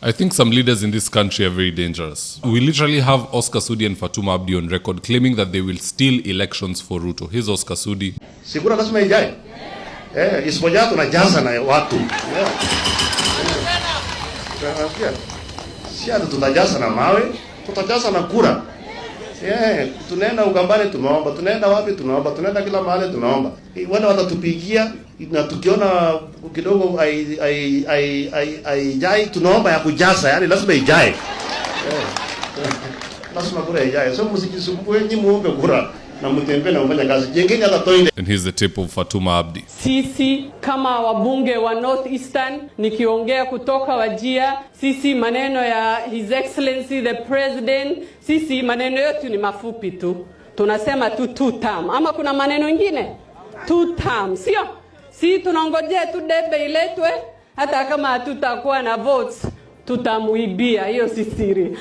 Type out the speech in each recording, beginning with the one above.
I think some leaders in this country are very dangerous. We literally have Oscar Sudi and Fatuma Abdi on record claiming that they will steal elections for Ruto. Here's Oscar Sudi. Sikura lazima ijae. Isipojae tunajaza na watu. Si hata tutajaza na mawe, tutajaza na kura. Tunaenda Ugambani tumeomba, tunaenda wapi tunaomba, tunaenda kila mahali tumeomba. Wale watatupigia na tukiona kidogo haijai tunaomba ya kujaza, yani lazima ijae. Lazima kura ijae. So msikisumbue nyinyi muombe kura na mtembe na mfanye kazi. Jengeni hata toilet. And here's the tape of Fatuma Abdi. Sisi kama wabunge wa North Eastern nikiongea kutoka Wajia, sisi maneno ya His Excellency the President, sisi maneno yetu ni mafupi tu. Tunasema tu 2 term. Ama kuna maneno mengine? 2 term. Sio? Si tunangojea tu debe iletwe hata kama hatutakuwa na votes tutamuibia, hiyo si siri.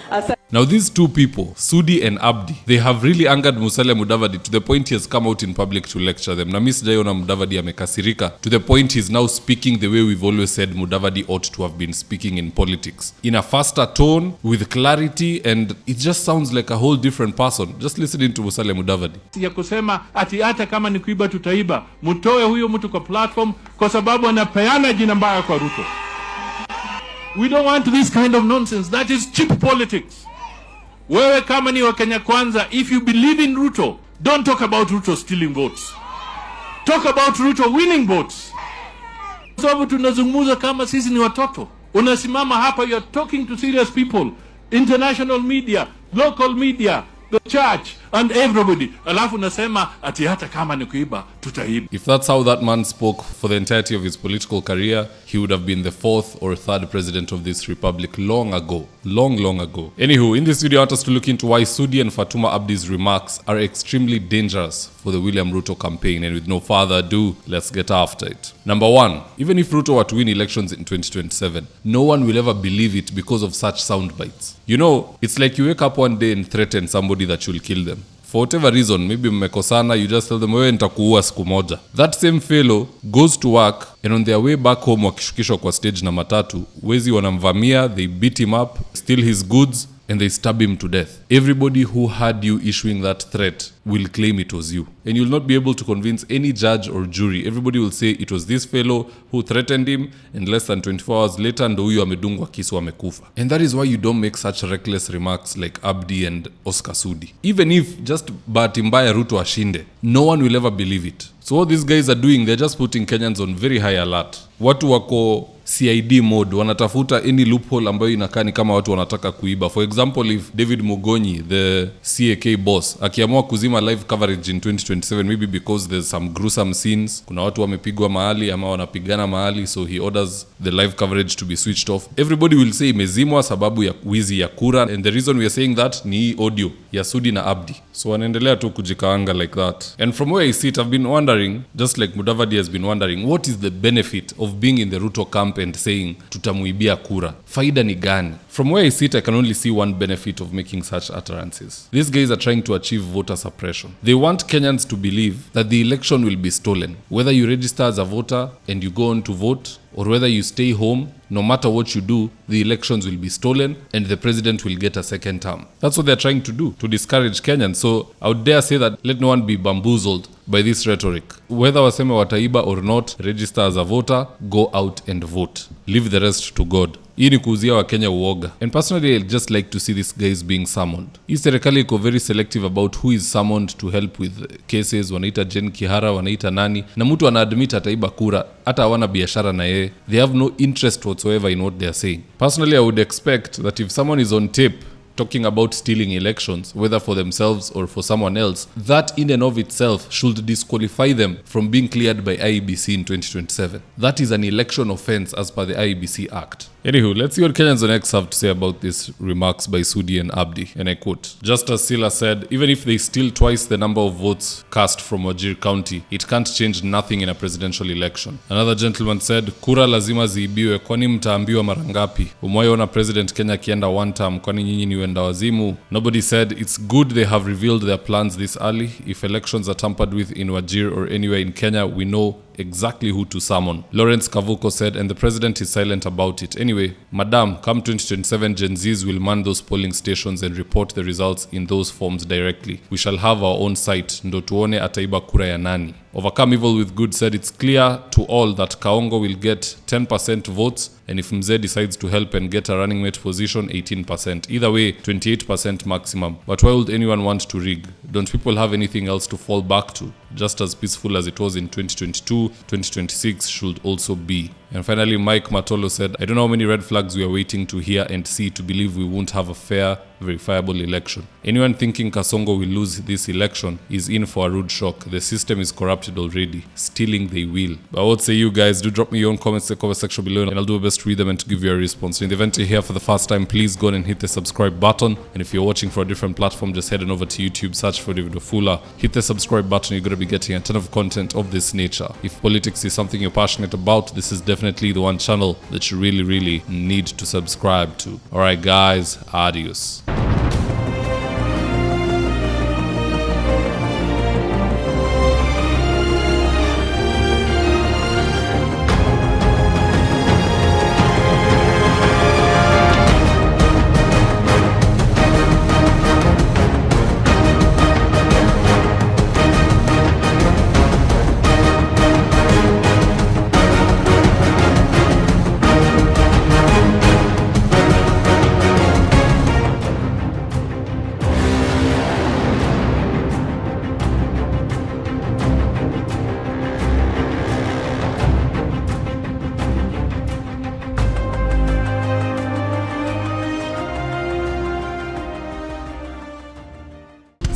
Now these two people, Sudi and Abdi, they have really angered Musalia Mudavadi to the point he has come out in public to lecture them. Na Miss Jayona Mudavadi amekasirika to the point he's now speaking the way we've always said Mudavadi ought to have been speaking in politics. In a faster tone, with clarity, and it just sounds like a whole different person. Just listening to Musalia Mudavadi. Ya kusema ati hata kama ni kuiba tutaiba, mtoe huyo mtu kwa platform kwa sababu anapeana jina mbaya kwa Ruto. We don't want this kind of nonsense. That is cheap politics. Wewe kama ni wa Kenya Kwanza, if you believe in Ruto, don't talk about Ruto stealing votes. Talk about Ruto winning votes. Sababu tunazungumza kama sisi ni watoto. Unasimama hapa, you're talking to serious people, international media, local media, the church and everybody. Alafu nasema ati hata kama ni kuiba tutaiba. If that's how that man spoke for the entirety of his political career, he would have been the 4th or 3rd president of this republic long ago. Long ago. Anywho, in this video I want us to look into why Sudi and Fatuma Abdi's remarks are extremely dangerous for the William Ruto campaign, and with no further ado, let's get after it. Number 1, even if Ruto were to win elections in 2027, no one will ever believe it because of such sound bites. You know, it's like you wake up one day and threaten somebody that you'll kill them. For whatever reason, maybe mmekosana, you just tell them, wewe nitakuua siku moja. That same fellow goes to work, and on their way back home wakishukishwa kwa stage na matatu, wezi wanamvamia, they beat him up, steal his goods, and they stab him to death. Everybody who had you issuing that threat will claim it was you. And you'll not be able to convince any judge or jury. Everybody will say it was this fellow who threatened him, and less than 24 hours later, ndo huyu amedungwa kisu amekufa. And that is why you don't make such reckless remarks like Abdi and Oscar Sudi. Even if just bahati mbaya Ruto ashinde, no one will ever believe it. So what these guys are doing, they're just putting Kenyans on very high alert. Watu wako CID mode, wanatafuta any loophole ambayo inakaa ni kama watu wanataka kuiba. For example, if David Mugonyi, the CAK boss, akiamua kuzima live coverage in 2027, maybe because there's some gruesome scenes, kuna watu wamepigwa mahali ama wanapigana mahali, so he orders the live coverage to be switched off. Everybody will say imezimwa sababu ya wizi ya kura, and the reason we are saying that ni audio ya Sudi na Abdi. So wanaendelea tu kujikaanga like that. And from where I sit, I've been wondering, just like Mudavadi has been wondering, what is the benefit of being in the Ruto camp and saying tutamuibia kura? Faida ni gani? From where I sit, I can only see one benefit of making such utterances. These guys are trying to achieve voter suppression. They want Kenyans to believe that the election will be stolen. Whether you register as a voter and you go on to vote, or whether you stay home, no matter what you do, the elections will be stolen and the president will get a second term. That's what they're trying to do, to discourage Kenyans. So I would dare say that let no one be bamboozled by this rhetoric. Whether waseme wataiba or not, register as a voter, go out and vote. Leave the rest to God. Hii ni kuuzia wa Kenya uoga. And personally, I'd just like to see these guys being summoned. Hii serikali iko very selective about who is summoned to help with cases. Wanaita Jen Kihara, wanaita nani. Na mtu anaadmit ataiba kura, hata hawana biashara na yeye. They have no interest whatsoever in what they are saying. Personally, I would expect that if someone is on tape talking about stealing elections, whether for themselves or for someone else, that in and of itself should disqualify them from being cleared by IEBC in 2027. That is an election offense as per the IEBC Act. Anywho, let's see what Kenyans on X have to say about these remarks by Sudi and Abdi. And I quote, just as Sila said, even if they steal twice the number of votes cast from Wajir County, it can't change nothing in a presidential election. Another gentleman said, kura lazima ziibiwe, kwani mtaambiwa mara ngapi? Umewahi president Kenya kienda one term, kwani nyinyi ni wenda wazimu? Nobody said, it's good they have revealed their plans this early. If elections are tampered with in Wajir or anywhere in Kenya, we know exactly who to summon. Lawrence Kavuko said, and the president is silent about it. Anyway, Madam, come 2027, Gen Zs will man those polling stations and report the results in those forms directly. We shall have our own site, ndo tuone ataiba kura ya nani. Overcome Evil with Good said it's clear to all that Kaongo will get 10% votes, and if Mzee decides to help and get a running mate position, 18%. Either way, 28% maximum. But why would anyone want to rig? Don't people have anything else to fall back to? Just as peaceful as it was in 2022, 2026 should also be. And finally, Mike Matolo said, I don't know how many red flags we are waiting to hear and see to believe we won't have a fair, verifiable election. Anyone thinking Kasongo will lose this election is in for a rude shock. The system is corrupted already. Stealing they will. But what say you guys? Do drop me your own comments in the comment section below and I'll do my best to read them and to give you a response. In the event you're here for the first time, please go on and hit the subscribe button. And if you're watching for a different platform, just head on over to YouTube, search for mzitowafula. Hit the subscribe button, you're going to be getting a ton of content of this nature. If politics is something you're passionate about, this is definitely the one channel that you really need to subscribe to. Alright guys, adios.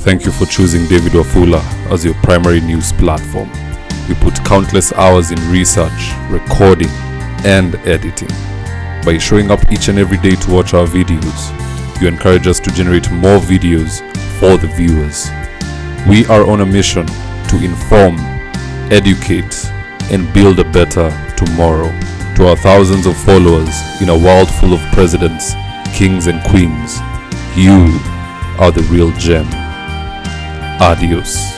Thank you for choosing David Wafula as your primary news platform. We put countless hours in research, recording, and editing. By showing up each and every day to watch our videos, you encourage us to generate more videos for the viewers. We are on a mission to inform, educate, and build a better tomorrow. To our thousands of followers in a world full of presidents, kings, and queens, you are the real gem. Adios.